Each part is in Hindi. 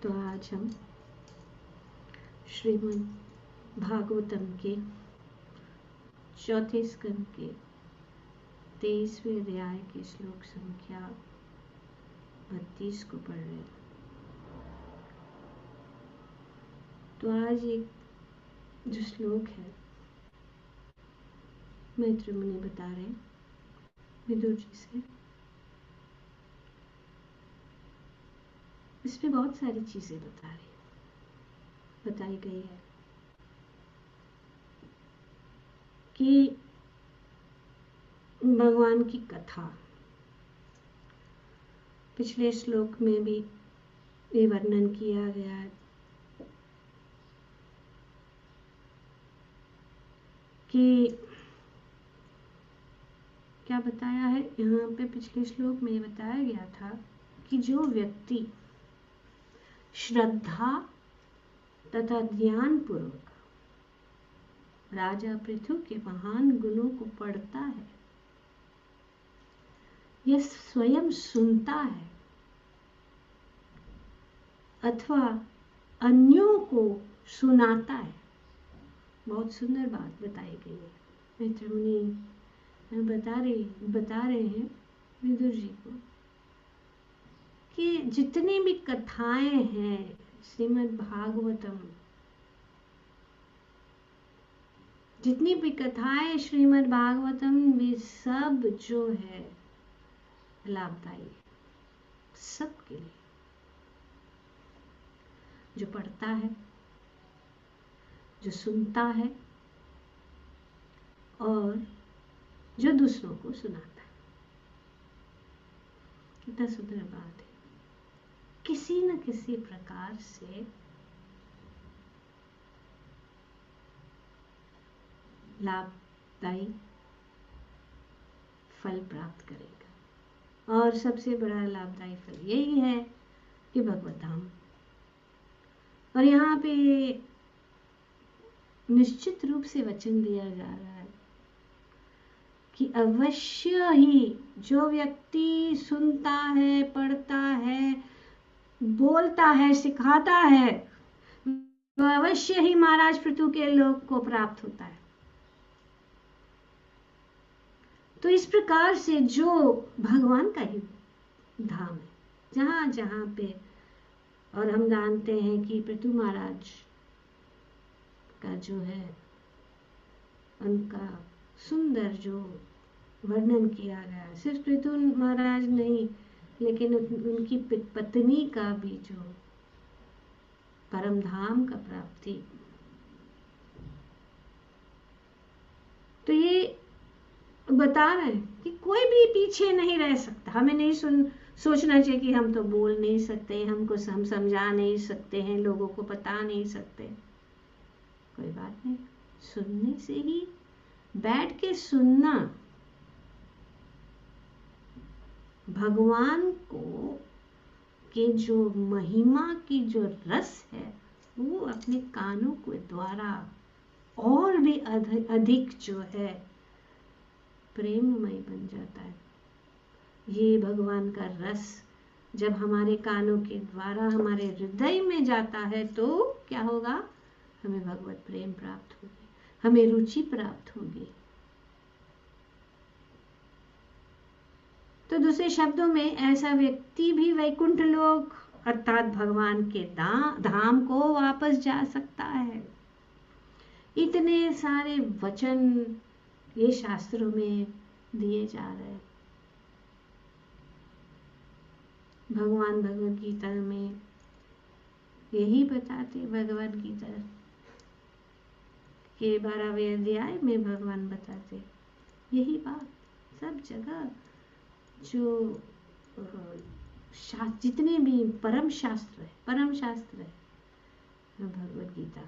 तो आज हम श्रीमद् भागवतम के चौथे स्कंद के 23वें अध्याय के श्लोक संख्या 32 को पढ़ रहे हैं। तो आज एक जो श्लोक है मैत्र मुनि बता रहे हैं विदुर जी से, इसमें बहुत सारी चीजें बताई गई है कि भगवान की कथा, पिछले श्लोक में भी ये वर्णन किया गया है कि क्या बताया है यहाँ पे। पिछले श्लोक में ये बताया गया था कि जो व्यक्ति श्रद्धा तथा ध्यान पूर्वक राजा पृथु के महान गुणों को पढ़ता है या स्वयं सुनता है अथवा अन्यों को सुनाता है। बहुत सुंदर बात बताई गई है। मैत्र मुनि बता रहे हैं विदुर जी को कि जितनी भी कथाएं हैं श्रीमद् भागवतम, जितनी भी कथाएं श्रीमद् भागवतम, वे सब जो है लाभदायी सबके लिए। जो पढ़ता है, जो सुनता है और जो दूसरों को सुनाता है। कितना सुंदर बात है। किसी न किसी प्रकार से लाभदायी फल प्राप्त करेगा और सबसे बड़ा लाभदायी फल यही है कि भगवत धाम। और यहाँ पे निश्चित रूप से वचन दिया जा रहा है कि अवश्य ही जो व्यक्ति सुनता है, पढ़ता है, बोलता है, सिखाता है, वह अवश्य ही महाराज पृथु के लोक को प्राप्त होता है। तो इस प्रकार से जो भगवान का ही धाम है, जहां जहां पे, और हम जानते हैं कि पृथु महाराज का जो है उनका सुंदर जो वर्णन किया गया, सिर्फ पृथु महाराज नहीं लेकिन उनकी पत्नी का भी जो परम धाम का प्राप्ति। तो ये बता रहे हैं कि कोई भी पीछे नहीं रह सकता। हमें नहीं सोचना चाहिए कि हम तो बोल नहीं सकते, हम समझा नहीं सकते हैं, लोगों को बता नहीं सकते। कोई बात नहीं, सुनने से ही, बैठ के सुनना, भगवान को के जो महिमा की जो रस है वो अपने कानों के द्वारा और भी अधिक जो है प्रेममय बन जाता है। ये भगवान का रस जब हमारे कानों के द्वारा हमारे हृदय में जाता है तो क्या होगा? हमें भगवत प्रेम प्राप्त होगी, हमें रुचि प्राप्त होगी। तो दूसरे शब्दों में ऐसा व्यक्ति भी वैकुंठ लोक अर्थात भगवान के धाम को वापस जा सकता है। इतने सारे वचन ये शास्त्रों में दिए जा रहे हैं। भगवान भगवद गीता में यही बताते, भगवद गीता के 12वें अध्याय में भगवान बताते यही बात। सब जगह जो जितने भी परम शास्त्र है भगवद गीता,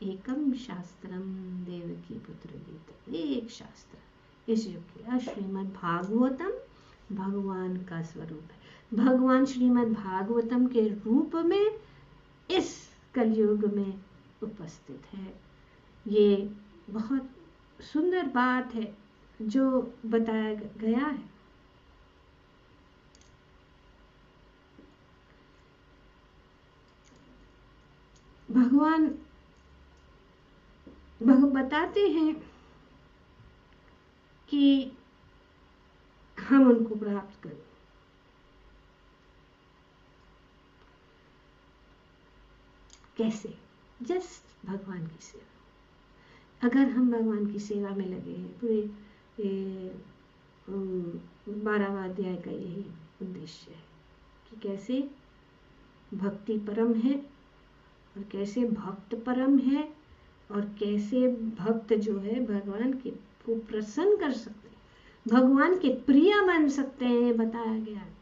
एकम शास्त्रम देवकी पुत्र गीता, एक शास्त्र इस युग के। श्रीमद् भागवतम भगवान का स्वरूप है। भगवान श्रीमद् भागवतम के रूप में इस कलयुग में उपस्थित है। ये बहुत सुंदर बात है जो बताया गया है। भगवान बताते हैं कि हम उनको प्राप्त करें। कैसे? जस्ट भगवान की सेवा। अगर हम भगवान की सेवा में लगे हैं, पूरे 12वां अध्याय का यही उद्देश्य है कि कैसे भक्ति परम है और कैसे भक्त परम है और कैसे भक्त जो है भगवान के को प्रसन्न कर सकते हैं, भगवान के प्रिय बन सकते हैं, बताया गया है।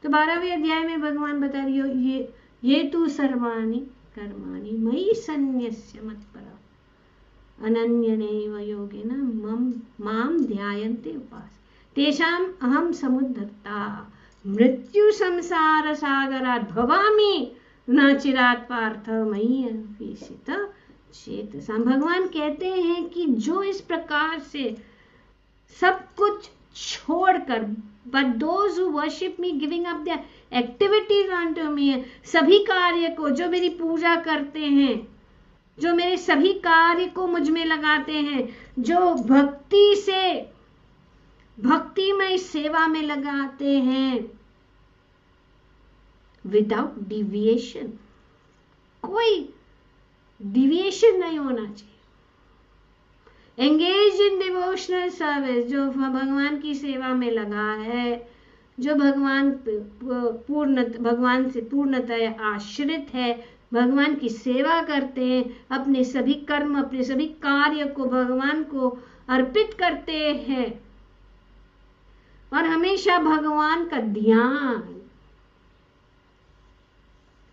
तो 12वें अध्याय में भगवान बता रही हो ये तू सर्वाणि कर्माणि मयि सन्न्यस्य मत्परा अनन्यनैव योगेन माम ध्यायन्ते उपास तेषाम् अहं समुद्धर्ता मृत्यु संसार सागरात् भवामि न चिरात् पार्थ मयि अन्वेषित चेतसा। भगवान कहते हैं कि जो इस प्रकार से सब कुछ छोड़कर, but those who worship me giving up their activities unto me, सभी कार्य को, जो मेरी पूजा करते हैं, जो मेरे सभी कार्य को मुझ में लगाते हैं, जो भक्तिमय सेवा में लगाते हैं, विदाउट डिविएशन, कोई डिविएशन नहीं होना चाहिए। एंगेज इन डिवोशनल सर्विस, जो भगवान की सेवा में लगा है, जो भगवान से पूर्णतः आश्रित है, भगवान की सेवा करते हैं, अपने सभी कर्म, अपने सभी कार्य को भगवान को अर्पित करते हैं और हमेशा भगवान का ध्यान।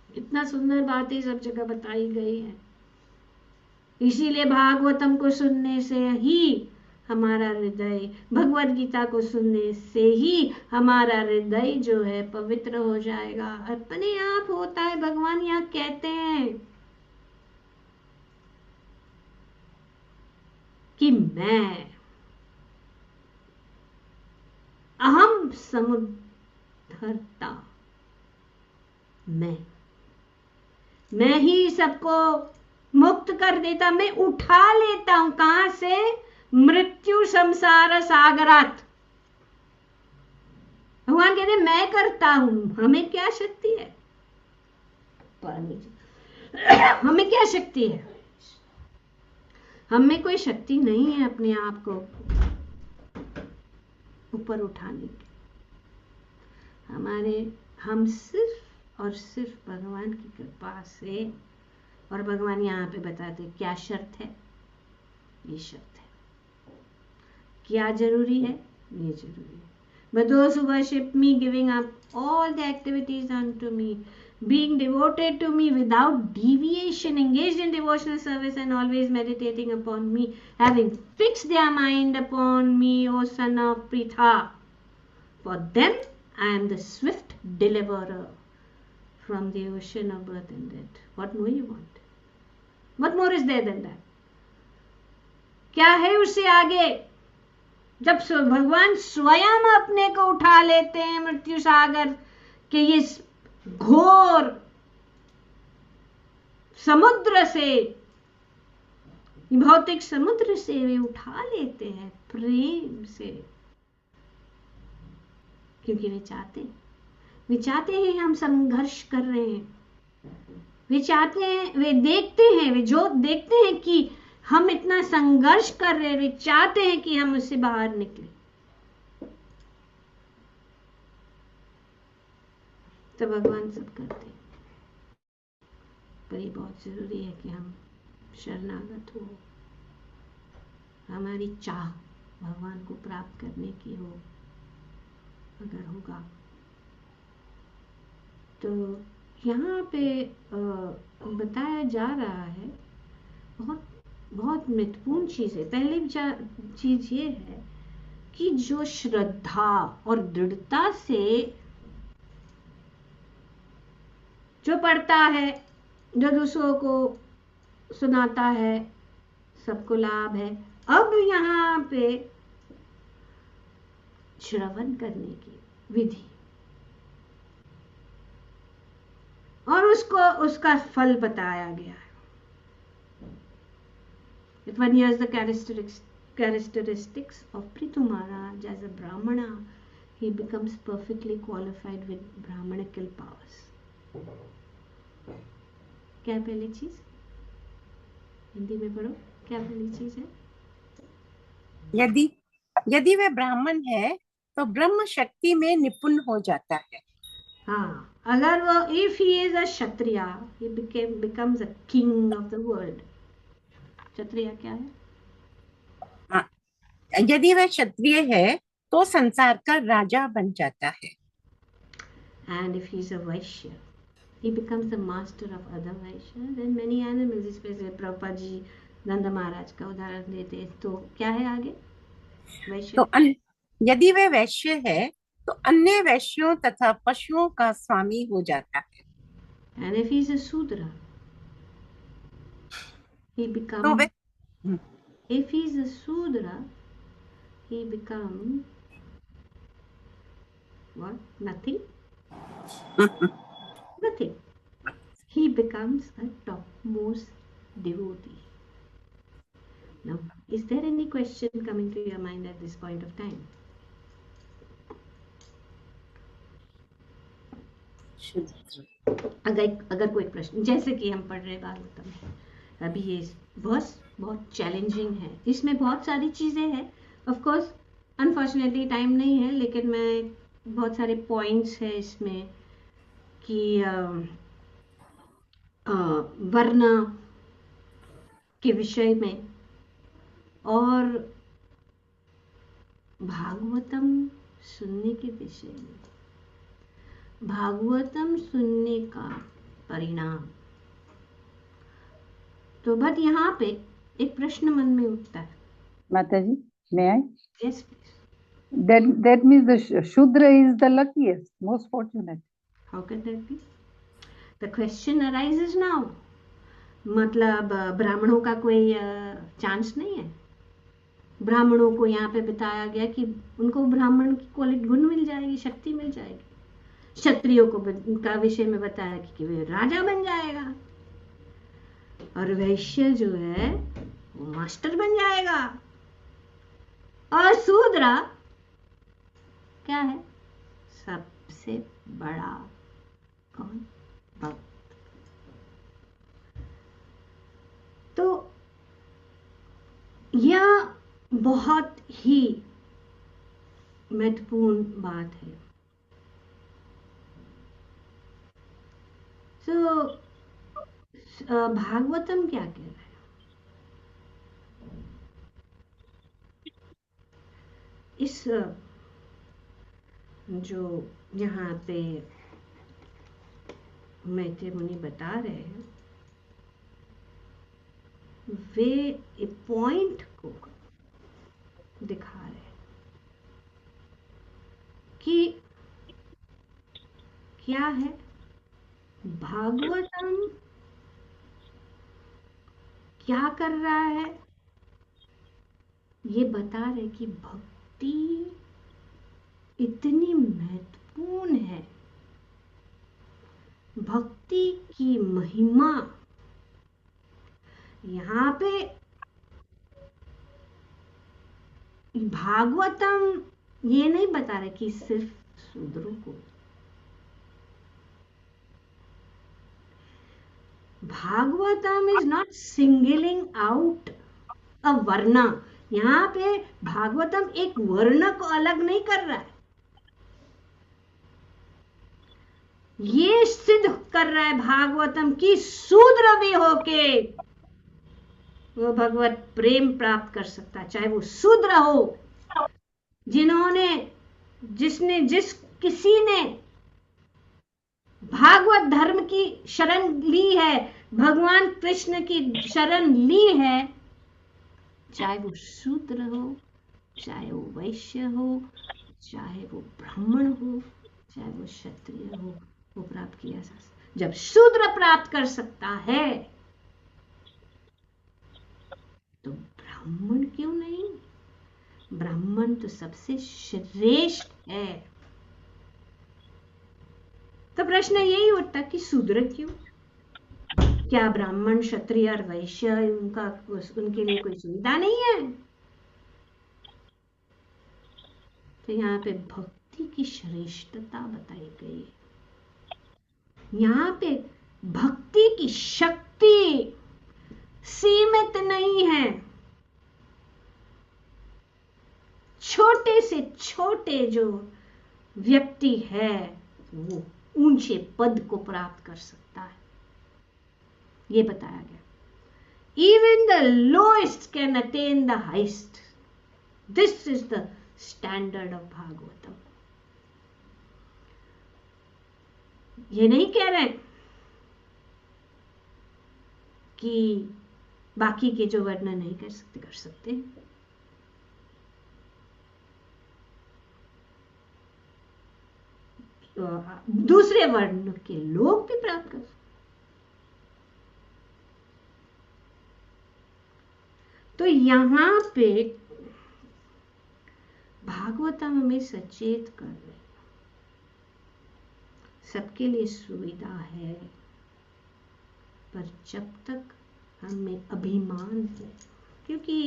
इतना सुंदर बातें सब जगह बताई गई है। इसीलिए भागवतम को सुनने से ही हमारा हृदय, भगवद गीता को सुनने से ही हमारा हृदय जो है पवित्र हो जाएगा, अपने आप होता है। भगवान यहाँ कहते हैं कि मैं अहम समुद्धर्ता, मैं ही सबको मुक्त कर देता, मैं उठा लेता हूं। कहां से? मृत्यु संसार सागरात। भगवान कहते मैं करता हूं। हमें क्या शक्ति है? हमें क्या शक्ति है? हमें कोई शक्ति नहीं है अपने आप को ऊपर उठाने की। हम सिर्फ और सिर्फ भगवान की कृपा से। और भगवान यहाँ पे बताते क्या शर्त है? ये शर्त है। क्या जरूरी है? ये जरूरी है। But those who worship me, giving up all the activities unto me, being devoted to me without deviation, engaged in devotional service and always meditating upon me, having fixed their mind upon me, O son of Pritha, for them I am the swift deliverer from the ocean of birth and death. What more you want? What more is there than that? क्या है उससे आगे? जब भगवान स्वयं अपने को उठा लेते हैं मृत्यु सागर के ये घोर समुद्र से, भौतिक समुद्र से वे उठा लेते हैं प्रेम से, क्योंकि वे चाहते हैं हम संघर्ष कर रहे हैं। वे चाहते हैं, वे देखते हैं, वे जो देखते हैं कि हम इतना संघर्ष कर रहे हैं, वे चाहते हैं कि हम उससे बाहर निकले। तो भगवान सब करते हैं, पर ये बहुत जरूरी है कि हम शरणागत हो, हमारी चाह भगवान को प्राप्त करने की हो। अगर होगा तो यहाँ पे बताया जा रहा है, बहुत बहुत महत्वपूर्ण चीज है। पहली चीज ये है कि जो श्रद्धा और दृढ़ता से जो पढ़ता है, जो दूसरों को सुनाता है, सबको लाभ है। अब यहाँ पे श्रवण करने की विधि, और उसको उसका फल बताया गया है. If one hears the characteristics of Prithu Maharaj as a Brahmana, he becomes perfectly qualified with Brahmanical powers. क्या पहली चीज? हिंदी में पढ़ो, क्या पहली चीज है? यदि यदि वह ब्राह्मण है तो ब्रह्म शक्ति में निपुण हो जाता है. हाँ, अगर वो if he is a Kshatriya, he becomes a king of the world. क्षत्रिय क्या है? यदि वह क्षत्रिय है तो संसार का राजा बन जाता है. And if he is a Vaishya, he becomes the master of other Vaishyas and many animals. Especially Prabhupada जी नंद महाराज का उदाहरण देते हैं. तो क्या है आगे? वैश्य. तो यदि वह वैश्य है तो अन्य वैश्यों तथा पशुओं का स्वामी हो जाता है. And if he is a Sudra, he तो becomes. वह If he is a Sudra, he becomes what? Nothing. Nothing. He becomes a topmost devotee. Now, is there any question coming to your mind at this point of time? अगर कोई प्रश्न, जैसे कि हम पढ़ रहे भागवतम में, अभी ये बहुत चैलेंजिंग है, इसमें बहुत सारी चीज़ें हैं. ऑफ कोर्स अनफॉर्चुनेटली टाइम नहीं है, लेकिन मैं बहुत सारे पॉइंट्स हैं इसमें कि वर्ण के विषय में और भागवतम सुनने के विषय में, भागवतम सुनने का परिणाम. तो बट यहाँ पे एक प्रश्न मन में उठता है. Mataji, may I? Yes, please. That means the Shudra is the luckiest, most fortunate. How can that be? The question arises now. मतलब ब्राह्मणों का कोई चांस नहीं है? ब्राह्मणों को यहाँ पे बताया गया कि उनको ब्राह्मण की क्वालिटी गुण मिल जाएगी, शक्ति मिल जाएगी. क्षत्रियों को का विषय में बताया कि वे राजा बन जाएगा, और वैश्य जो है वो मास्टर बन जाएगा, और शूद्र क्या है? सबसे बड़ा कौन? भक्त. तो यह बहुत ही महत्वपूर्ण बात है. तो भागवतम क्या कह रहा है? इस जो यहाँ पे मैत्रेय मुनि बता रहे हैं, वे एक पॉइंट को दिखा रहे हैं कि क्या है भागवतम, क्या कर रहा है. ये बता रहे कि भक्ति इतनी महत्वपूर्ण है, भक्ति की महिमा. यहाँ पे भागवतम ये नहीं बता रहे कि सिर्फ शूद्रों को. Bhagavatam is not singling out a varna. यहाँ पे भागवतम एक वर्ण को अलग नहीं कर रहा है, ये सिद्ध कर रहा है भागवतम की शूद्र भी होके वो भगवत प्रेम प्राप्त कर सकता है, चाहे वो शूद्र हो. जिस किसी ने भागवत धर्म की शरण ली है, भगवान कृष्ण की शरण ली है, चाहे वो शूद्र हो, चाहे वो वैश्य हो, चाहे वो ब्राह्मण हो, चाहे वो क्षत्रिय हो, वो प्राप्त किया जा सकता. जब शूद्र प्राप्त कर सकता है तो ब्राह्मण क्यों नहीं? ब्राह्मण तो सबसे श्रेष्ठ है. तो प्रश्न यही उठता कि शूद्र क्यों? क्या ब्राह्मण, क्षत्रिय और वैश्य उनके लिए कोई सुविधा नहीं है? तो यहाँ पे भक्ति की श्रेष्ठता बताई गई है। यहाँ पे भक्ति की शक्ति सीमित नहीं है। छोटे से छोटे जो व्यक्ति है वो ऊंचे पद को प्राप्त कर सकता है, ये बताया गया। Even the lowest can attain the highest. This is the standard of Bhagavatam. ये नहीं कह रहे कि बाकी के जो वर्ण नहीं कर सकते कर सकते। दूसरे वर्ण के लोग भी प्राप्त कर सकते। तो यहां पे भागवतम हमें सचेत कर रहे, सबके लिए सुविधा है, पर जब तक हमें अभिमान है, क्योंकि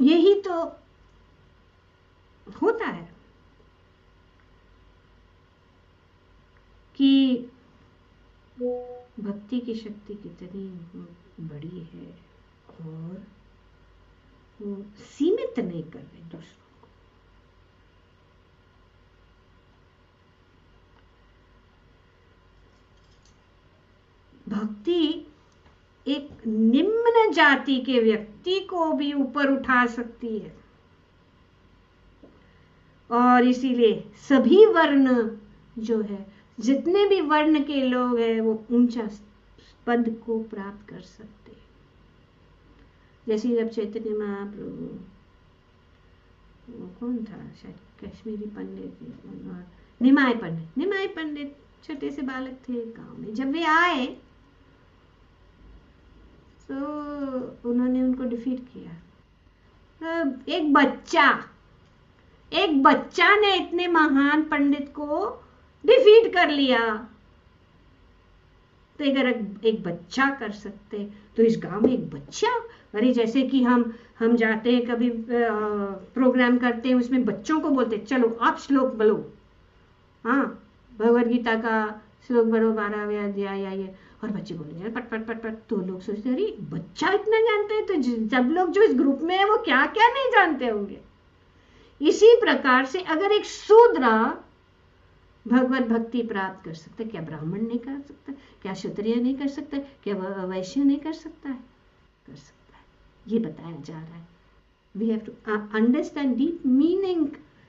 यही तो होता है कि भक्ति की शक्ति कितनी बड़ी है और वो सीमित नहीं कर रहे दूसरों को। भक्ति एक निम्न जाति के व्यक्ति को भी ऊपर उठा सकती है, और इसीलिए सभी वर्ण जो है, जितने भी वर्ण के लोग हैं, वो ऊंचा पद को प्राप्त कर सकते हैं। जैसे जब चैतन्य महाप्रभु, कौन था, शायद कश्मीरी पंडित, निमाय पंडित छोटे से बालक थे गांव में, जब वे आए तो उन्होंने उनको डिफीट किया। तो एक बच्चा ने इतने महान पंडित को डिफीट कर लिया। तो अगर एक बच्चा कर सकते तो इस गांव में एक बच्चा, अरे जैसे कि हम जाते हैं कभी प्रोग्राम करते हैं, उसमें बच्चों को बोलते चलो आप श्लोक बोलो, हाँ भगवद गीता का श्लोक बोलो 12वें अध्याय ये, और बच्चे बोले यार पट पट पट पट। तो लोग सोचते अरे बच्चा इतना जानते हैं, तो जब लोग जो इस ग्रुप में है वो क्या क्या नहीं जानते होंगे। इसी प्रकार से अगर एक शूद्र भगवत भक्ति प्राप्त कर सकता है, क्या ब्राह्मण नहीं कर सकता? क्या क्षत्रिय नहीं कर सकता? क्या वैश्य नहीं कर सकता है? कर सकता है, ये बताया जा रहा है। We have to understand deep meaning,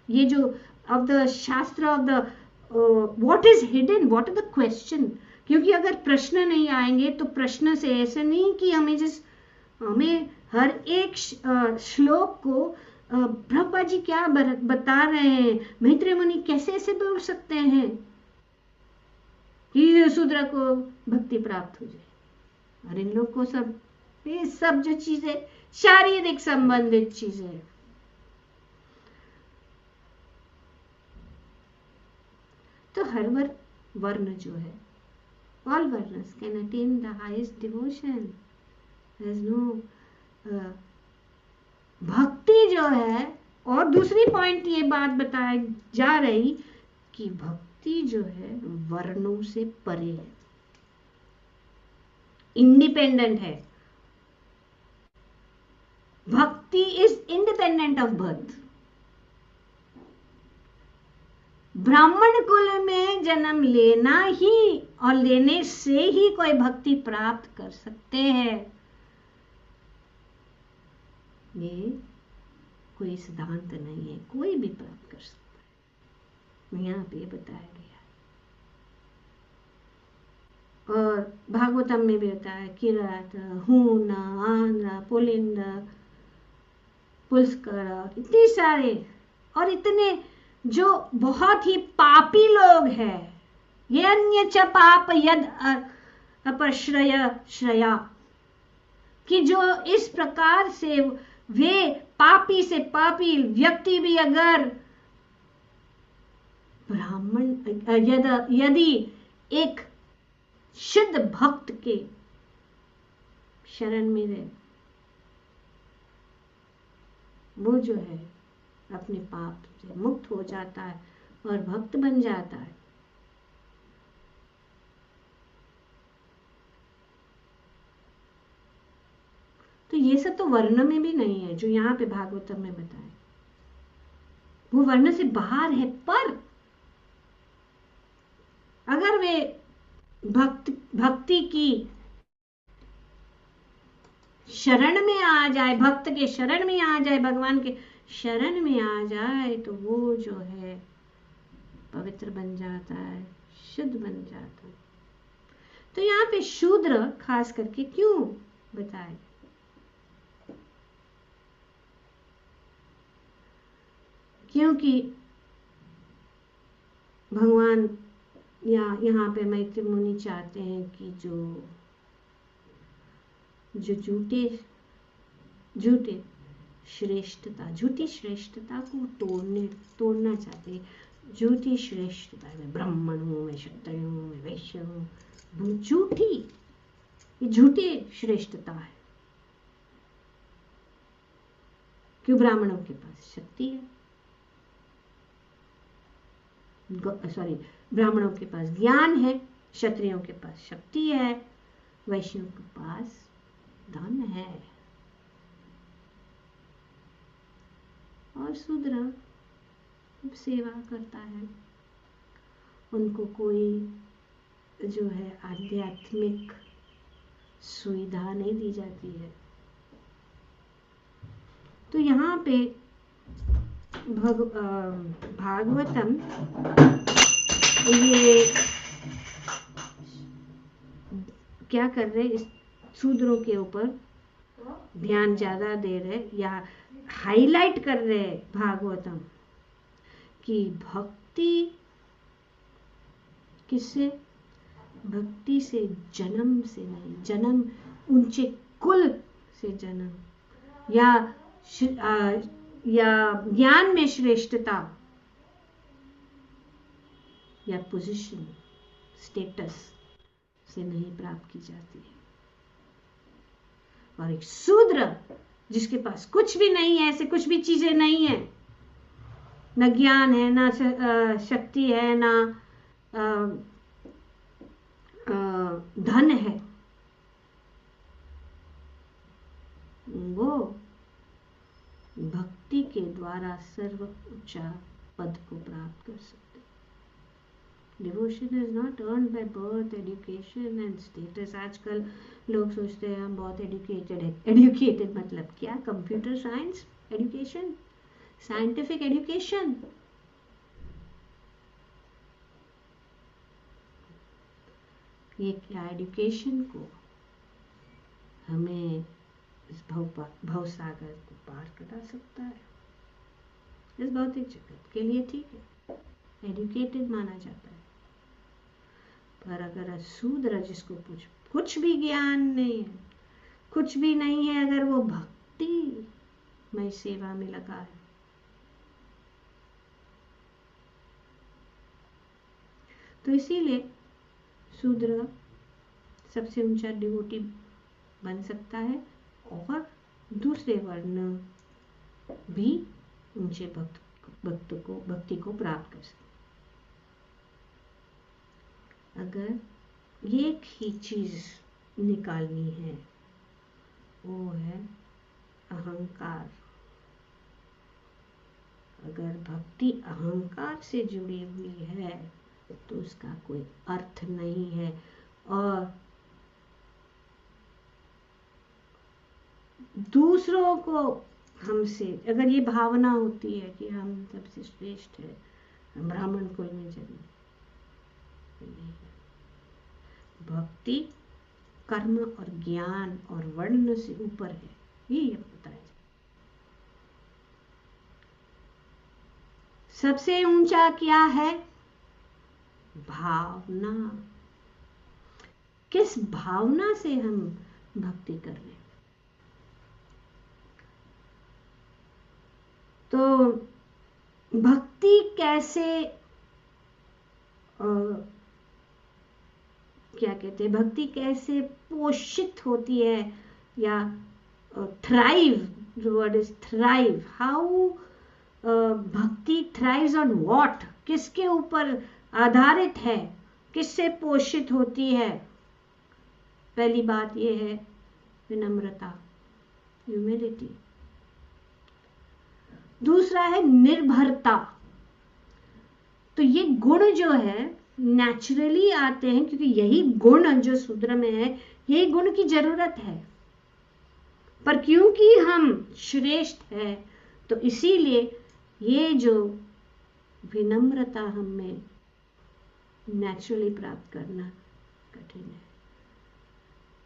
ये जो of the shastra, of the what is hidden, what are the question. क्योंकि अगर प्रश्न नहीं आएंगे तो प्रश्न से ऐसे नहीं कि हमें हर एक श्लोक को प्रभुपाद जी क्या बता रहे हैं, मैत्रेय मुनि कैसे ऐसे बोल सकते हैं कि शूद्र को भक्ति प्राप्त हो जाए। और इन लोग को ये सब जो चीजें शारीरिक संबंधित चीजें, तो हर वर्ण जो है, all varnas can attain the highest devotion. There is no भक्ति जो है। और दूसरी पॉइंट ये बात बताया जा रही कि भक्ति जो है वर्णों से परे है, इंडिपेंडेंट है। भक्ति इज इंडिपेंडेंट ऑफ बर्थ। ब्राह्मण कुल में जन्म लेना ही और लेने से ही कोई भक्ति प्राप्त कर सकते हैं, ये कोई सिद्धांत नहीं है, कोई भी प्राप्त कर सकता है, यहाँ पे बताया गया। और भागवतम में भी होता है किरात, हून, आंध्र, पुलिंद, पुष्कर, इतने सारे, और इतने जो बहुत ही पापी लोग हैं, ये अन्य च पाप यद अपश्रय श्रया, कि जो इस प्रकार से वे पापी से पापी व्यक्ति भी अगर ब्राह्मण यदि एक शुद्ध भक्त के शरण में रहे, वो जो है अपने पाप से मुक्त हो जाता है और भक्त बन जाता है। तो ये सब तो वर्ण में भी नहीं है जो यहाँ पे भागवतम में बताए, वो वर्ण से बाहर है। पर अगर वे भक्ति की शरण में आ जाए, भक्त के शरण में आ जाए, भगवान के शरण में आ जाए, तो वो जो है पवित्र बन जाता है, शुद्ध बन जाता है। तो यहाँ पे शूद्र खास करके क्यों बताए? क्योंकि भगवान या यहाँ पे मैत्री मुनि चाहते हैं कि जो झूठी श्रेष्ठता को तोड़ना चाहते हैं। झूठी श्रेष्ठता, मैं ब्राह्मण हूँ, मैं क्षत्रिय हूँ, मैं वैश्य हूँ, ये झूठी श्रेष्ठता है। क्यों? ब्राह्मणों के पास शक्ति है, ब्राह्मणों के पास ज्ञान है, क्षत्रियों के पास शक्ति है, वैश्यों के पास धन है, और शूद्र सेवा करता है। उनको कोई जो है आध्यात्मिक सुविधा नहीं दी जाती है। तो यहाँ पे भागवतम ये क्या कर रहे, इस शूद्रों के ऊपर ध्यान ज्यादा दे रहे, या हाईलाइट कर रहे भागवतम कि भक्ति किससे? भक्ति से जन्म से नहीं, जन्म ऊंचे कुल से जन्म, या ज्ञान में श्रेष्ठता, या पोजीशन स्टेटस से नहीं प्राप्त की जाती है। और एक शूद्र जिसके पास कुछ भी नहीं है, ऐसे कुछ भी चीजें नहीं है, न ज्ञान है, ना शक्ति है, ना धन है, वो भक्ति के द्वारा सर्वोच्च पद को प्राप्त कर सकते। Devotion is not earned by birth, education and status. आजकल लोग सोचते हैं हम बहुत एजुकेटेड है। एजुकेटेड मतलब क्या? Computer science education, scientific education. ये क्या एजुकेशन को हमें इस भवसागर को पार करा सकता है। इस भौतिक जगत के लिए ठीक है, एजुकेटेड माना जाता है, पर अगर शूद्र जिसको कुछ भी ज्ञान नहीं है, कुछ भी नहीं है, अगर वो भक्ति में सेवा में लगा है, तो इसीलिए शूद्र सबसे ऊंचा डिवोटी बन सकता है, और दूसरे वर्ण भी ऊंचे भक्ति को प्राप्त कर सकते। अगर एक ही चीज निकालनी है, वो है अहंकार। अगर भक्ति अहंकार से जुड़ी हुई है तो उसका कोई अर्थ नहीं है। और दूसरों को हमसे अगर ये भावना होती है कि हम सबसे श्रेष्ठ है, हम ब्राह्मण कुल में जन्मे, भक्ति कर्म और ज्ञान और वर्ण से ऊपर है, ये बताया जाए। सबसे ऊंचा क्या है? भावना। किस भावना से हम भक्ति कर रहे हैं। तो भक्ति कैसे क्या कहते हैं, भक्ति कैसे पोषित होती है या thrive, the word is thrive, how भक्ति थ्राइव्स ऑन व्हाट, किसके ऊपर आधारित है, किससे पोषित होती है। पहली बात यह है विनम्रता, ह्यूमिलिटी। दूसरा है निर्भरता। तो ये गुण जो है नेचुरली आते हैं, क्योंकि यही गुण जो शूद्र में है, यही गुण की जरूरत है। पर क्योंकि हम श्रेष्ठ है तो इसीलिए ये जो विनम्रता हमें नेचुरली प्राप्त करना कठिन है।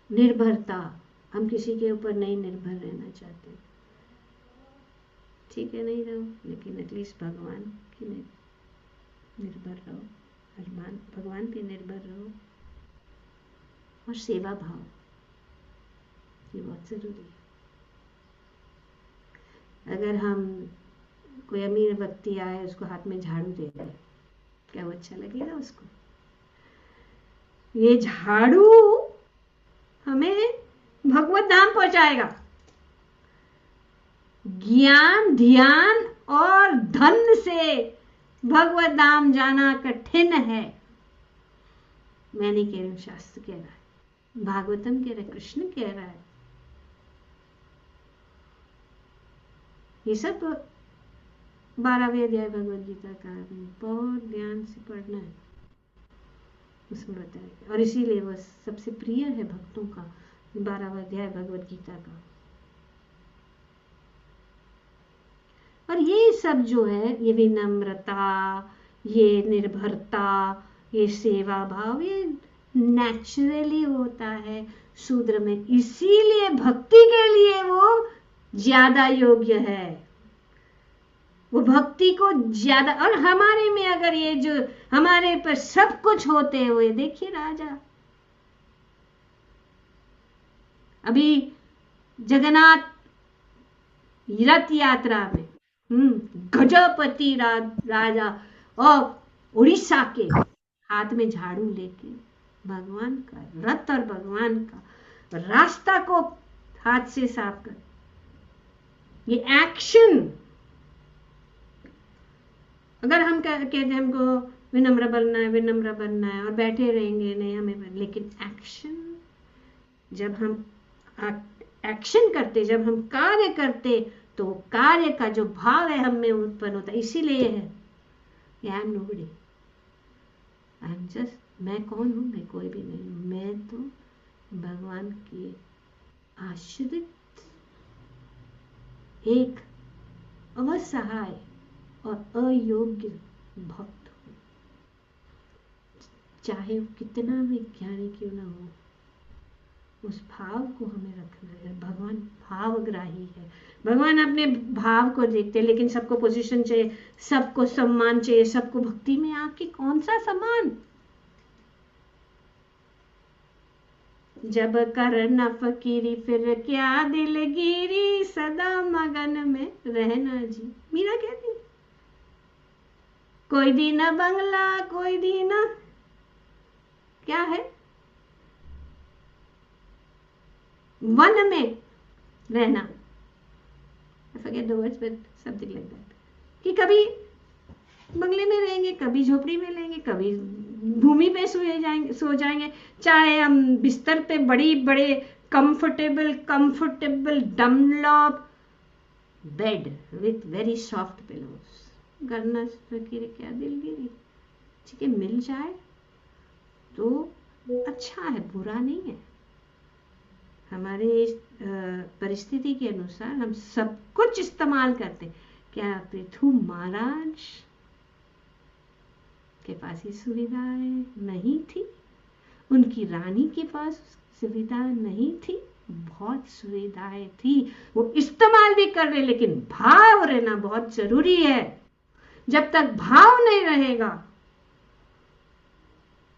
निर्भरता, हम किसी के ऊपर नहीं निर्भर रहना चाहते। ठीक है, नहीं रहो, लेकिन एटलीस्ट भगवान की निर्भर रहो, भगवान पे निर्भर रहो। और सेवा भाव, ये बहुत जरूरी है। अगर हम कोई अमीर व्यक्ति आए, उसको हाथ में झाड़ू दे दें, क्या वो अच्छा लगेगा उसको? ये झाड़ू हमें भगवत धाम पहुंचाएगा। ज्ञान, ध्यान और धन से भगवत धाम जाना कठिन है। मैं नहीं कह रही हूं, शास्त्र कह रहा है, भागवतम कह रहा है, कृष्ण कह रहा है। ये सब 12वें अध्याय भगवद गीता का बहुत ध्यान से पढ़ना है, उसमें बताया। और इसीलिए वो सबसे प्रिय है भक्तों का 12वां अध्याय भगवद गीता का। और ये सब जो है, ये विनम्रता, ये निर्भरता, ये सेवा भाव, ये नेचुरली होता है शूद्र में। इसीलिए भक्ति के लिए वो ज्यादा योग्य है, वो भक्ति को ज्यादा। और हमारे में अगर ये जो हमारे पर सब कुछ होते हुए, देखिए राजा, अभी जगन्नाथ रथ यात्रा में गजपति राजा और उड़ीसा के हाथ में झाड़ू लेके भगवान का रथ और भगवान का रास्ता को हाथ से साफ कर, ये एक्शन। अगर हम कहते हैं हमको विनम्र बनना है, विनम्र बनना है, और बैठे रहेंगे नहीं हमें, लेकिन एक्शन, जब हम एक्शन करते, जब हम कार्य करते, तो कार्य का जो भाव है हम में उत्पन्न होता है। इसीलिए है I am nobody, I am just, मैं कौन हूं? मैं कोई भी नहीं हूं, मैं तो भगवान के आश्रित एक असहाय और अयोग्य भक्त हूं। चाहे वो कितना भी ज्ञानी क्यों ना हो, उस भाव को हमें रखना है। भगवान भावग्राही है, भगवान अपने भाव को देखते हैं। लेकिन सबको पोजीशन चाहिए, सबको सम्मान चाहिए, सबको भक्ति में आके कौन सा सम्मान? जब कर न फकीरी फिर क्या दिलगिरी, सदा मगन में रहना जी। मीरा कहती, कोई दीना बंगला, कोई दीना क्या है, वन में रहना, I forget the words but something like that, कि कभी बंगले में रहेंगे, कभी झोपड़ी में रहेंगे, कभी भूमि पे सो जाएंगे, चाहे हम बिस्तर पे बड़ी बड़े comfortable Dunlop bed with very soft pillows. करना फकीर क्या दिलगिरी, ठीक है, मिल जाए तो अच्छा है, बुरा नहीं है। हमारे परिस्थिति के अनुसार हम सब कुछ इस्तेमाल करते। क्या पृथु महाराज के पास ये सुविधाएं नहीं थी? उनकी रानी के पास सुविधा नहीं थी? बहुत सुविधाएं थी, वो इस्तेमाल भी कर रहे। लेकिन भाव रहना बहुत जरूरी है। जब तक भाव नहीं रहेगा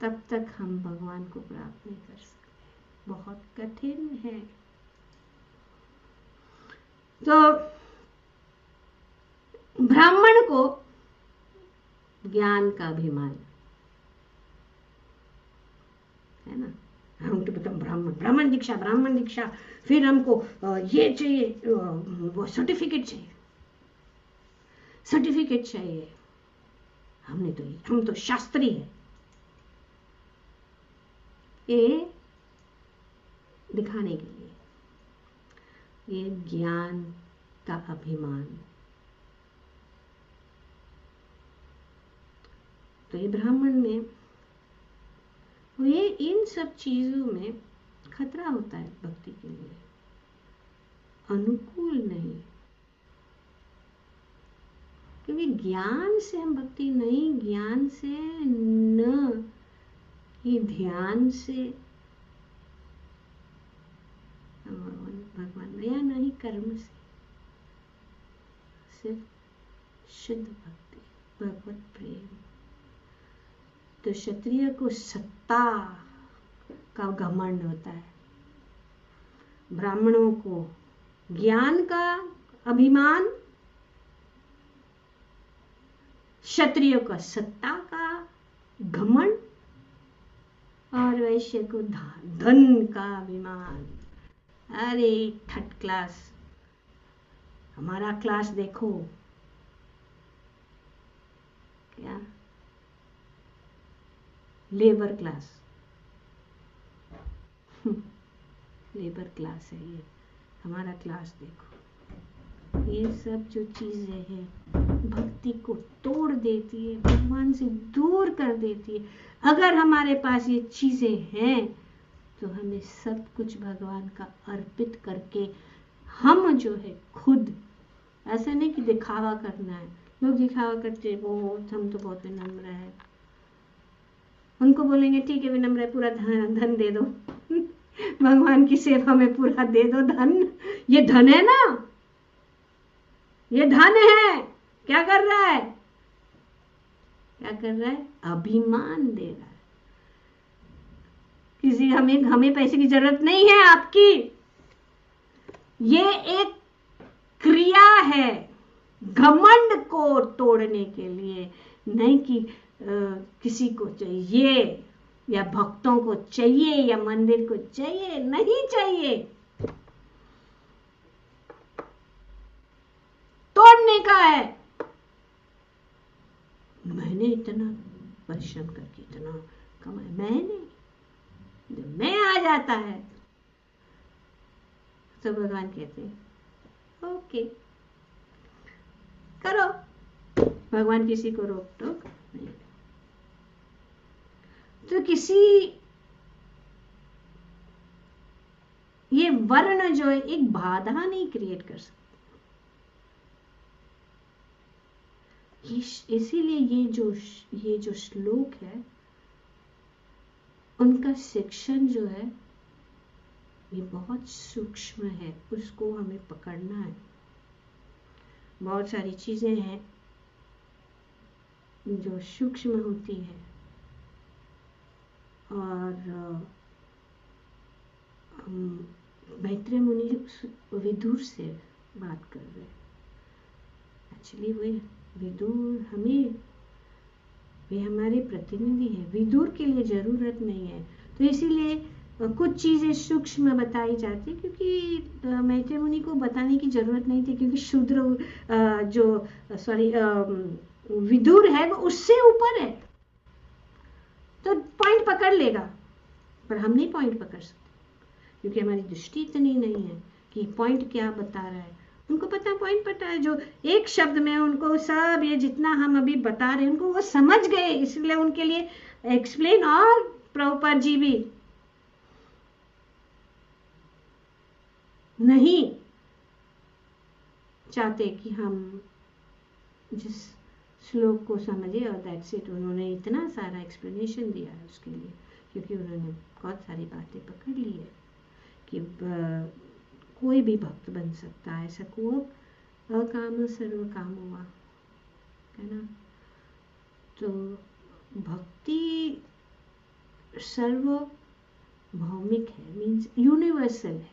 तब तक हम भगवान को प्राप्त नहीं कर सकते, बहुत कठिन है। तो ब्राह्मण को ज्ञान का अभिमान, है ना। हम तो बताओ ब्राह्मण दीक्षा, फिर हमको ये चाहिए, वो सर्टिफिकेट चाहिए। हम तो शास्त्री है। ये दिखाने के लिए, ये ज्ञान का अभिमान। तो ये ब्राह्मण में ये इन सब चीजों में खतरा होता है भक्ति के लिए, अनुकूल नहीं। क्योंकि ज्ञान से हम भक्ति नहीं, ज्ञान से न ही ध्यान से भगवान, या नहीं कर्म से, सिर्फ शुद्ध भक्ति, भगवत प्रेम। तो क्षत्रिय को सत्ता का घमंड होता है, ब्राह्मणों को ज्ञान का अभिमान, क्षत्रिय का सत्ता का घमंड, और वैश्य को धन का अभिमान। अरे थर्ड क्लास, हमारा क्लास देखो, क्या लेबर क्लास, लेबर क्लास है ये, हमारा क्लास देखो। ये सब जो चीजें हैं भक्ति को तोड़ देती है, भगवान से दूर कर देती है। अगर हमारे पास ये चीजें हैं तो हमें सब कुछ भगवान का अर्पित करके, हम जो है खुद, ऐसा नहीं कि दिखावा करना है। लोग दिखावा करते, वो हम तो बहुत विनम्र है, उनको बोलेंगे ठीक है विनम्र है, पूरा धन दे दो भगवान की सेवा में पूरा दे दो धन। ये धन है ना, ये धन है। क्या कर रहा है, क्या कर रहा है? अभिमान दे रहा है। किसी हमें पैसे की जरूरत नहीं है आपकी, ये एक क्रिया है घमंड को तोड़ने के लिए, नहीं कि किसी को चाहिए या भक्तों को चाहिए या मंदिर को चाहिए, नहीं चाहिए। तोड़ने का है। मैंने इतना परिश्रम करके इतना कमाया, मैंने, जब मैं आ जाता है तो भगवान कहते हैं ओके करो, भगवान किसी को रोक टोक नहीं। तो किसी ये वर्ण जो है एक बाधा नहीं क्रिएट कर सकता। इसीलिए ये जो श्लोक है, उनका शिक्षण जो है ये बहुत सूक्ष्म है, उसको हमें पकड़ना है। बहुत सारी चीजें हैं जो सूक्ष्म होती है, और हम मैत्रेय मुनि विदुर से बात कर रहे हैं। एक्चुअली वे विदुर वे हमारे प्रतिनिधि हैं, विदुर के लिए जरूरत नहीं है। तो इसीलिए कुछ चीजें सूक्ष्म बताई जाती, क्योंकि मैत्रेय मुनि को बताने की जरूरत नहीं थी, क्योंकि शूद्र विदुर है वो उससे ऊपर है, तो पॉइंट पकड़ लेगा। पर हम नहीं पॉइंट पकड़ सकते, क्योंकि हमारी दृष्टि इतनी नहीं है कि पॉइंट क्या बता रहा है। उनको पता पॉइंट पता है, जो एक शब्द में उनको सब ये जितना हम अभी बता रहे हैं उनको वो समझ गए, इसलिए उनके लिए एक्सप्लेन। और प्रभुपाद जी भी नहीं चाहते कि हम जिस श्लोक को समझे और दैट्स इट। उन्होंने इतना सारा एक्सप्लेनेशन दिया है उसके लिए, क्योंकि उन्होंने बहुत सारी बातें पकड़ ली है कि कोई भी भक्त बन सकता है, ऐसा को अकाम सर्व काम हुआ है ना। तो भक्ति सर्व भौमिक है, मीन्स यूनिवर्सल है,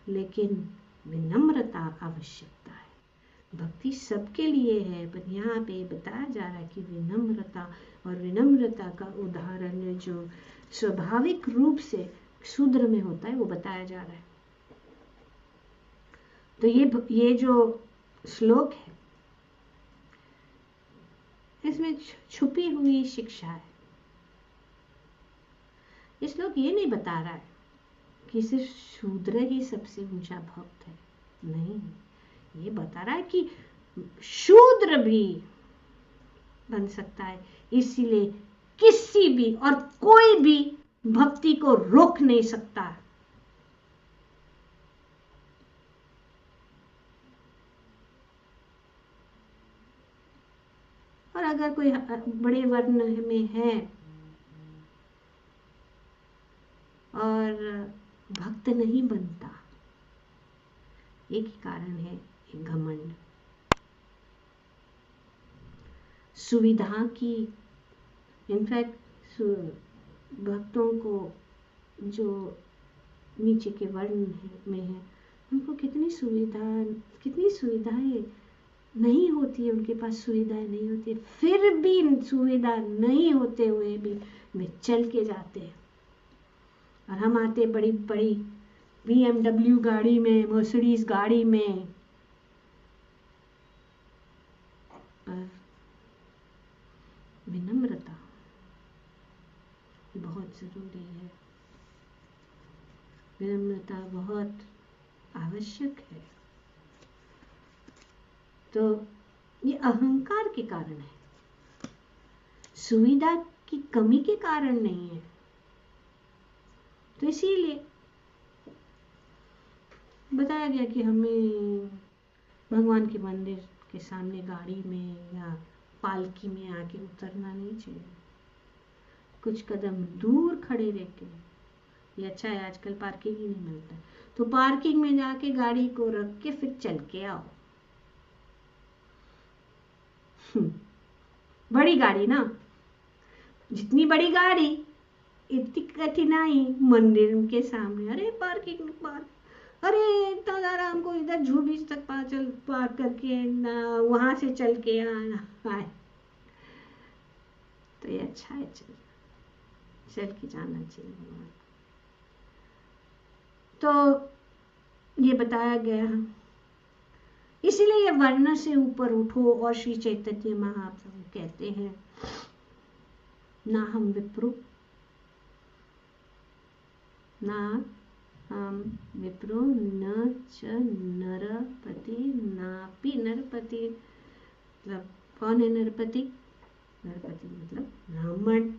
लेकिन विनम्रता आवश्यकता है। भक्ति सबके लिए है, पर यहाँ पे बताया जा रहा है कि विनम्रता, और विनम्रता का उदाहरण जो स्वाभाविक रूप से शूद्र में होता है वो बताया जा रहा है। तो ये जो श्लोक है इसमें छुपी हुई शिक्षा है। ये श्लोक ये नहीं बता रहा है कि सिर्फ शूद्र ही सबसे ऊंचा भक्त है, नहीं, ये बता रहा है कि शूद्र भी बन सकता है, इसीलिए किसी भी और कोई भी भक्ति को रोक नहीं सकता। और अगर कोई बड़े वर्ण में है और भक्त नहीं बनता, एक ही कारण है, एक घमंड, सुविधा की। इनफैक्ट भक्तों को जो नीचे के वर्ण में है उनको कितनी सुविधाएं नहीं होती है, उनके पास सुविधाएं नहीं होती है, फिर भी सुविधा नहीं होते हुए भी वे चल के जाते हैं। और हम आते बड़ी बड़ी BMW गाड़ी में, मर्सिडीज गाड़ी में, पर विनम्रता बहुत जरूरी है, विनम्रता बहुत आवश्यक है। तो ये अहंकार के कारण है, सुविधा की कमी के कारण नहीं है। तो इसीलिए बताया गया कि हमें भगवान के मंदिर के सामने गाड़ी में या पालकी में आके उतरना नहीं चाहिए, कुछ कदम दूर खड़े रह के। ये अच्छा है, आजकल पार्किंग ही नहीं मिलता, तो पार्किंग में जाके गाड़ी को रख के फिर चल के आओ। बड़ी गाड़ी ना, जितनी बड़ी गाड़ी इतनी कठिनाई मंदिर के सामने, अरे पार्किंग पार्क, अरे इतना ज़्यादा हमको इधर जू बीच तक पार करके ना वहां से चल के आना आए। तो ये अच्छा है, चल के जाना चाहिए भगवान। तो ये बताया गया, इसीलिए ये वर्ण से ऊपर उठो। और श्री चैतन्य महाप्रभु कहते हैं, ना हम विप्रो, ना हम विप्रो, न च नरपति, नापि नरपति। मतलब कौन है नरपति? नरपति मतलब ब्राह्मण।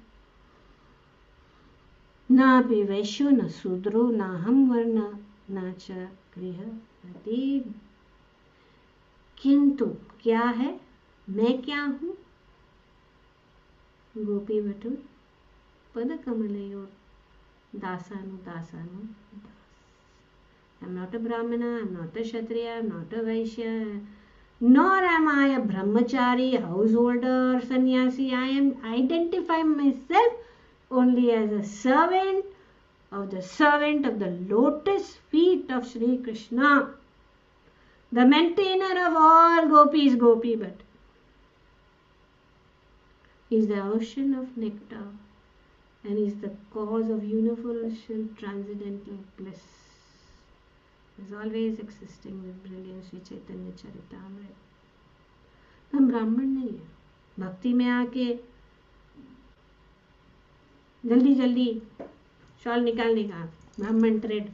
नापि वैश्यो न शूद्रो, ना हम वर्ण, न च गृहपति। किंतु क्या है, मैं क्या हूं? गोपी बटुर पद कमलयोर दासानु दासानु दास। I'm not a Brahmana, I'm not a Kshatriya, I'm not a Vaishya, nor am I a brahmachari, householder, sannyasi. I am identifying myself only as a servant of the lotus feet of Sri Krishna, the maintainer of all gopis, Gopi Bhatt. He is the ocean of nectar and is the cause of universal transcendental bliss. Is always existing with brilliance Sri Chaitanya Charitamrita. हम ब्राह्मण नहीं है, भक्ति में आके जल्दी जल्दी शॉल निकालने का, ब्राह्मण ट्रेड,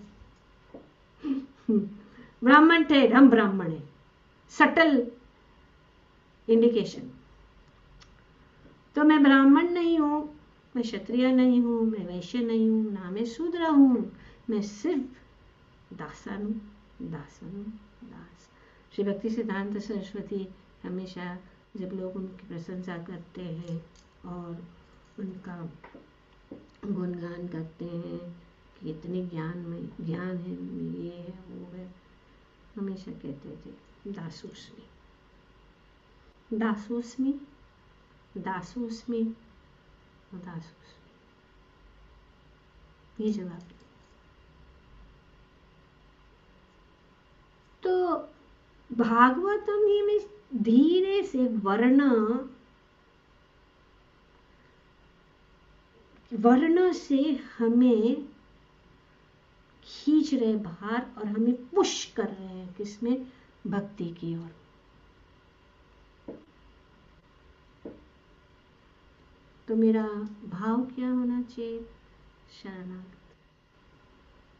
ब्राह्मण ट्रेड, हम ब्राह्मण है, सटल इंडिकेशन। तो मैं ब्राह्मण नहीं हूं, मैं क्षत्रिय नहीं हूं, मैं वैश्य नहीं हूं, ना मैं शूद्र हूं, मैं सिर्फ दासानु दासानु दास। श्री भक्ति सिद्धांत सरस्वती हमेशा जब लोग उनकी प्रशंसा करते हैं और उनका गुणगान करते हैं कि इतने ज्ञान है, ये है वो है, हमेशा कहते थे दासोस्मि दासोस्मि दासोस्मि दासोस्मि। ये जवाब। तो भागवतम ये में धीरे से वर्ण से हमें खींच रहे बाहर और हमें पुश कर रहे हैं किसमें, भक्ति की ओर। तो मेरा भाव क्या होना चाहिए, शरणागति।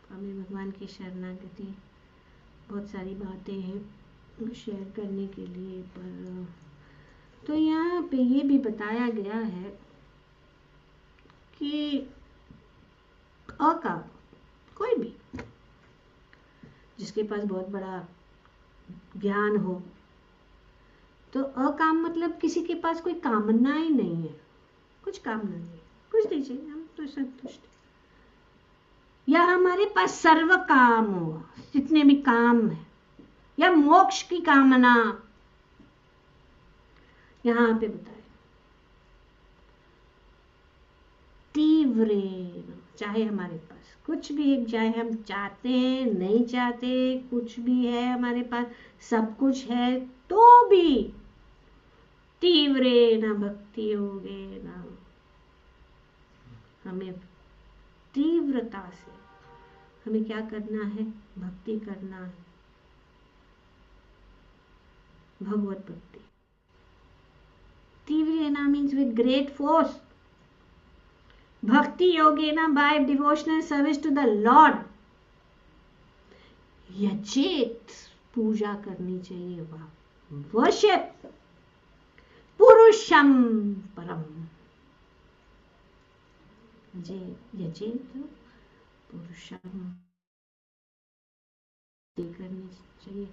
हमें भगवान की शरणागति, बहुत सारी बातें हैं शेयर करने के लिए, पर तो यहाँ पे ये भी बताया गया है कि अकाम, कोई भी जिसके पास बहुत बड़ा ज्ञान हो, तो अकाम मतलब किसी के पास कोई कामना ही नहीं है, कुछ कामना नहीं, कुछ दीजिए हम तो संतुष्ट, या हमारे पास सर्व काम हो, जितने भी काम है, या मोक्ष की कामना, यहाँ पे बताए तीव्रेण, चाहे हमारे पास कुछ भी है, चाहे हम चाहते हैं नहीं चाहते, कुछ भी है हमारे पास, सब कुछ है, तो भी तीव्रेण भक्ति योगेन, हमें तीव्रता से हमें क्या करना है, भक्ति करना है, भगवत भक्ति। तीव्रेण मीन्स विद ग्रेट फोर्स, भक्ति योगेना by devotional service to the lord, यजेत, पूजा करनी चाहिए, वर्शिप पुरुषम परम, यजेत पुरुषम करनी चाहिए।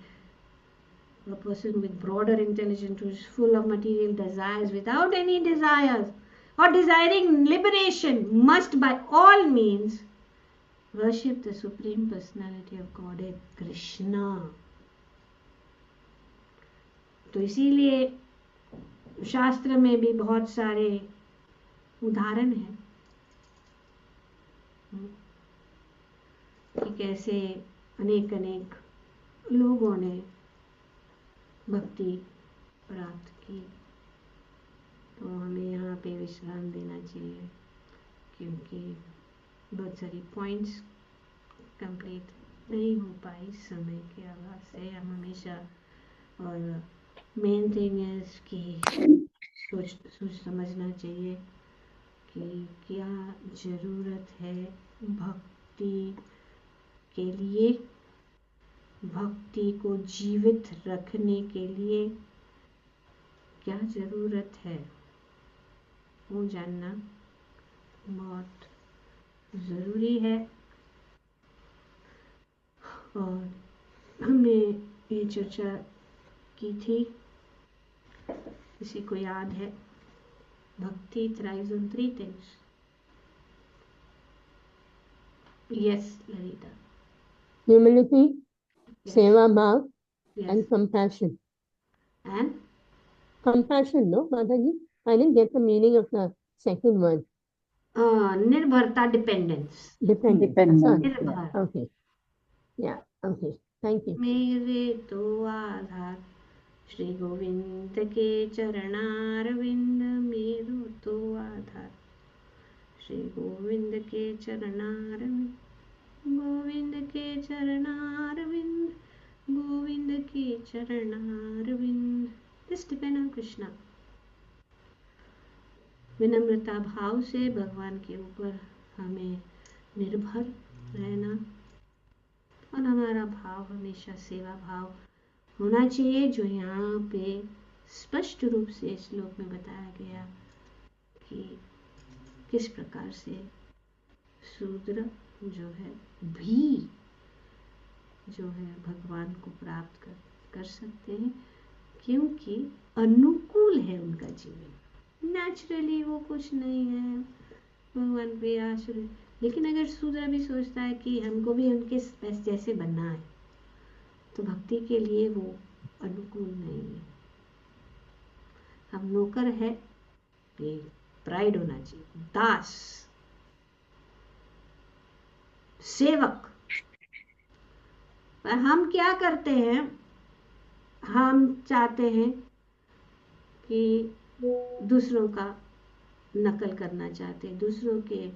A person with broader intelligence who is full of material desires without any desires or desiring liberation must by all means worship the Supreme Personality of Godhead Krishna। तो इसीलिए शास्त्र में भी बहुत सारे उदाहरण हैं कि कैसे अनेक अनेक लोगों ने भक्ति प्राप्त की। तो हमें यहाँ पे विश्राम देना चाहिए, क्योंकि बहुत सारी पॉइंट्स कंप्लीट नहीं हो पाई समय के अभाव से। हम हमेशा, और मेन थिंग इज कि सोच समझना चाहिए कि क्या ज़रूरत है भक्ति के लिए, भक्ति को जीवित रखने के लिए क्या ज़रूरत है, वो जानना बहुत ज़रूरी है। और हमने ये चर्चा की थी, किसी को याद है, भक्ति thrives on 3 things। Yes, Larita. Humility, Yes. seva bhav, Yes. and compassion. And Compassion, no, Mataji? I didn't get the meaning of the second one. निर्भरता, dependence. Dependent. Dependent, Sorry. निर्भर, Okay. Yeah. Okay. Thank you. मेरे तो आधार श्री गोविंद के चरणारविंद, मेरो तो आधार श्री गोविंद के चरणारविंद, गोविंद के चरणारविंद, गोविंद के चरणारविंद। This depend on Krishna. विनम्रता भाव से भगवान के ऊपर हमें निर्भर रहना, और हमारा भाव हमेशा सेवा भाव होना चाहिए, जो यहाँ पे स्पष्ट रूप से श्लोक में बताया गया कि किस प्रकार से शूद्र जो है भी जो है भगवान को प्राप्त कर सकते हैं, क्योंकि अनुकूल है उनका जीवन। नेचुरली वो कुछ नहीं है, भगवान पे आश्रय। लेकिन अगर शूद्र भी सोचता है कि हमको भी उनके जैसे बनना है, तो भक्ति के लिए वो अनुकूल नहीं है। हम नौकर है, ये प्राइड होना चाहिए, दास, सेवक। पर हम क्या करते हैं, हम चाहते हैं कि दूसरों का नकल करना चाहते हैं, दूसरों के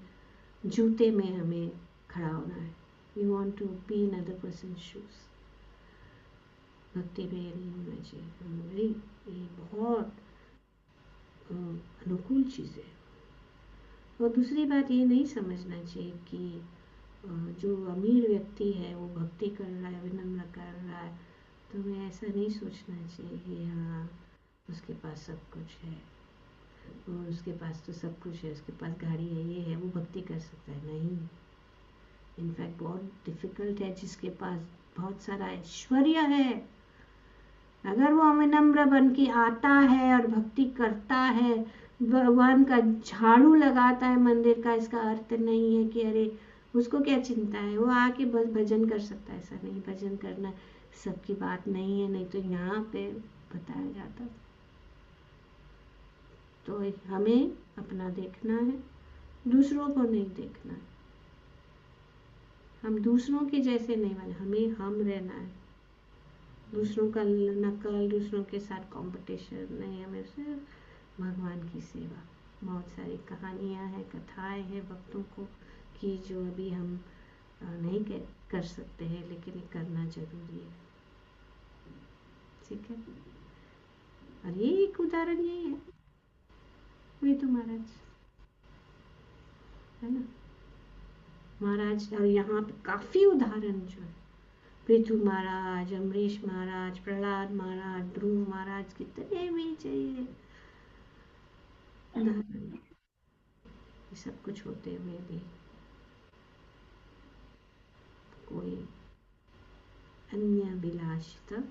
जूते में हमें खड़ा होना है. We want to be in other person's shoes. भक्ति में ये नहीं होना चाहिए. ये बहुत अनुकूल चीज़ है. और दूसरी बात ये नहीं समझना चाहिए कि जो अमीर व्यक्ति है वो भक्ति कर रहा है, विनम्र कर रहा है, तो हमें ऐसा नहीं सोचना चाहिए कि हाँ उसके पास सब कुछ है, और उसके पास तो सब कुछ है, उसके पास गाड़ी है, ये है, वो भक्ति कर सकता है. नहीं, इनफैक्ट बहुत डिफिकल्ट है जिसके पास बहुत सारा ऐश्वर्य है, अगर वो विनम्र बन के आता है और भक्ति करता है, भगवान का झाड़ू लगाता है मंदिर का, इसका अर्थ नहीं है कि अरे उसको क्या चिंता है, वो आके बस भजन कर सकता है. ऐसा नहीं, भजन करना सबकी बात नहीं है, नहीं तो यहाँ पे बताया जाता. तो हमें अपना देखना है, दूसरों को नहीं देखना है. हम दूसरों के जैसे नहीं बने, हमें हम रहना है. दूसरों का नकल, दूसरों के साथ कंपटीशन नहीं, हमें सिर्फ भगवान की सेवा. बहुत सारी कहानियाँ हैं, कथाएं हैं भक्तों को कि जो अभी हम नहीं कर सकते हैं, लेकिन ये करना जरूरी है. ठीक है. और ये एक उदाहरण यही है, पृथु महाराज है ना, महाराज. और यहाँ पे काफी उदाहरण जो है, पृथु महाराज, अमरीश महाराज, प्रहलाद महाराज, ध्रुव महाराज, कितने भी चाहिए उदाहरण. ये सब कुछ होते हुए भी कोई अन्य अभिलाषिता.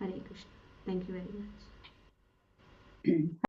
Hare Krishna. Thank you very much.